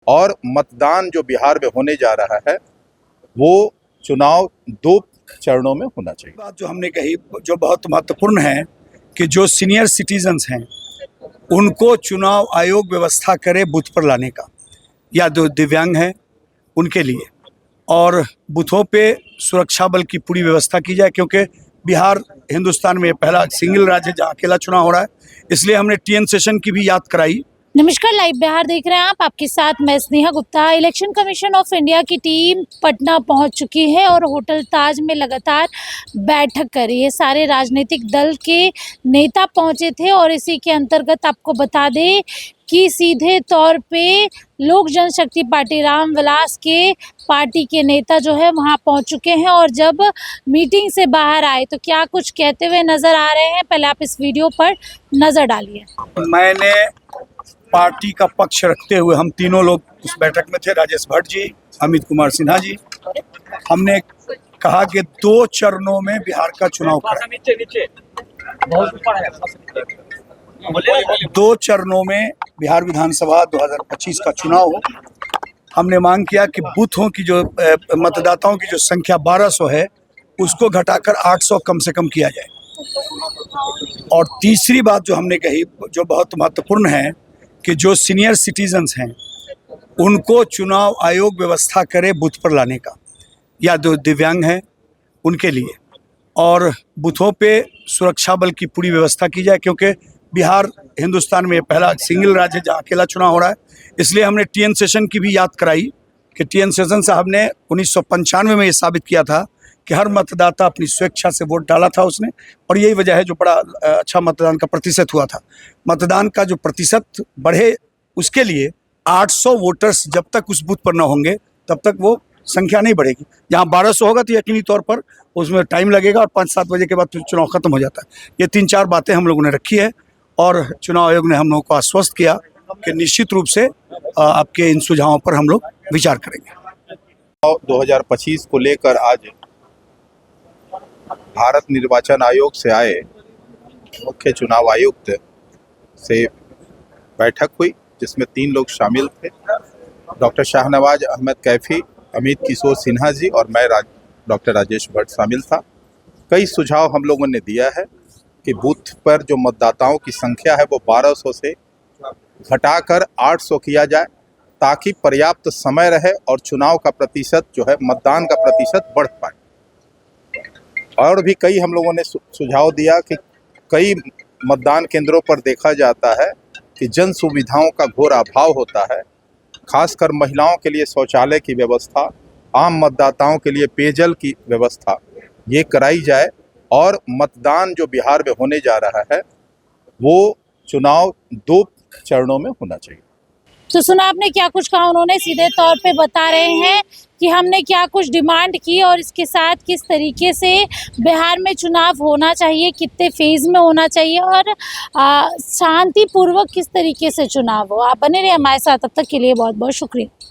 और मतदान जो बिहार में होने जा रहा है वो चुनाव 2 चरणों में होना चाहिए। बात जो हमने कही जो बहुत महत्वपूर्ण है कि जो सीनियर सिटीजन्स हैं उनको चुनाव आयोग व्यवस्था करे बूथ पर लाने का, या जो दिव्यांग हैं उनके लिए, और बूथों पे सुरक्षा बल की पूरी व्यवस्था की जाए, क्योंकि बिहार हिंदुस्तान में पहला सिंगल राज्य जहाँ अकेला चुनाव हो रहा है। इसलिए हमने टीएन सेशन की भी याद कराई। नमस्कार, लाइव बिहार देख रहे हैं आप। आपके साथ मैं Sneha Gupta. Election commission of India की टीम पटना पहुंच चुकी है और होटल ताज में लगातार बैठक कर रही है। सारे राजनीतिक दल के नेता पहुंचे थे और इसी के अंतर्गत आपको बता दें कि सीधे तौर पे लोक जनशक्ति पार्टी रामविलास के पार्टी के नेता जो है वहां पहुंच चुके हैं और जब मीटिंग से बाहर आए तो क्या कुछ कहते हुए नजर आ रहे हैं, पहले आप इस वीडियो पर नजर डालिए। मैंने पार्टी का पक्ष रखते हुए, हम तीनों लोग उस बैठक में थे, राजेश भट्ट जी, अमित कुमार सिन्हा जी, हमने कहा कि 2 चरणों में बिहार का चुनाव करें। 2 चरणों में बिहार विधानसभा 2025 का चुनाव हो। हमने मांग किया कि बूथों की जो मतदाताओं की जो संख्या 1200 है उसको घटाकर 800 कम से कम किया जाए। और तीसरी बात जो हमने कही जो बहुत महत्वपूर्ण है कि जो सीनियर सिटीजन्स हैं उनको चुनाव आयोग व्यवस्था करे बूथ पर लाने का, या जो दिव्यांग हैं उनके लिए, और बूथों पे सुरक्षा बल की पूरी व्यवस्था की जाए, क्योंकि बिहार हिंदुस्तान में पहला सिंगल राज्य जहाँ अकेला चुनाव हो रहा है। इसलिए हमने टीएन सेशन की भी याद कराई कि टीएन सेशन साहब ने 1995 में ये साबित किया था कि हर मतदाता अपनी स्वेच्छा से वोट डाला था उसने, और यही वजह है जो बड़ा अच्छा मतदान का प्रतिशत हुआ था। मतदान का जो प्रतिशत बढ़े उसके लिए 800 वोटर्स जब तक उस बूथ पर न होंगे तब तक वो संख्या नहीं बढ़ेगी। जहाँ 1200 होगा तो यकीनी तौर पर उसमें टाइम लगेगा और 5-7 बजे के बाद तो चुनाव खत्म हो जाता है। ये 3-4 बातें हम लोगों ने रखी है और चुनाव आयोग ने हम लोगों को आश्वस्त किया कि निश्चित रूप से आपके इन सुझावों पर हम लोग विचार करेंगे। 2025 को लेकर आज भारत निर्वाचन आयोग से आए मुख्य चुनाव आयुक्त से बैठक हुई, जिसमें 3 लोग शामिल थे, डॉक्टर शाहनवाज अहमद कैफी, अमित किशोर सिन्हा जी और मैं डॉक्टर राजेश भट्ट शामिल था। कई सुझाव हम लोगों ने दिया है कि बूथ पर जो मतदाताओं की संख्या है वो 1200 से घटाकर 800 किया जाए, ताकि पर्याप्त समय रहे और चुनाव का प्रतिशत जो है, मतदान का प्रतिशत बढ़ पाए। और भी कई हम लोगों ने सुझाव दिया कि कई मतदान केंद्रों पर देखा जाता है कि जन सुविधाओं का घोर अभाव होता है, खासकर महिलाओं के लिए शौचालय की व्यवस्था, आम मतदाताओं के लिए पेयजल की व्यवस्था ये कराई जाए, और मतदान जो बिहार में होने जा रहा है वो चुनाव 2 चरणों में होना चाहिए। तो सुना आपने क्या कुछ कहा, उन्होंने सीधे तौर पे बता रहे हैं कि हमने क्या कुछ डिमांड की और इसके साथ किस तरीके से बिहार में चुनाव होना चाहिए, कितने फेज में होना चाहिए और शांतिपूर्वक किस तरीके से चुनाव हो। आप बने रहिए हमारे साथ, तब तक के लिए बहुत बहुत शुक्रिया।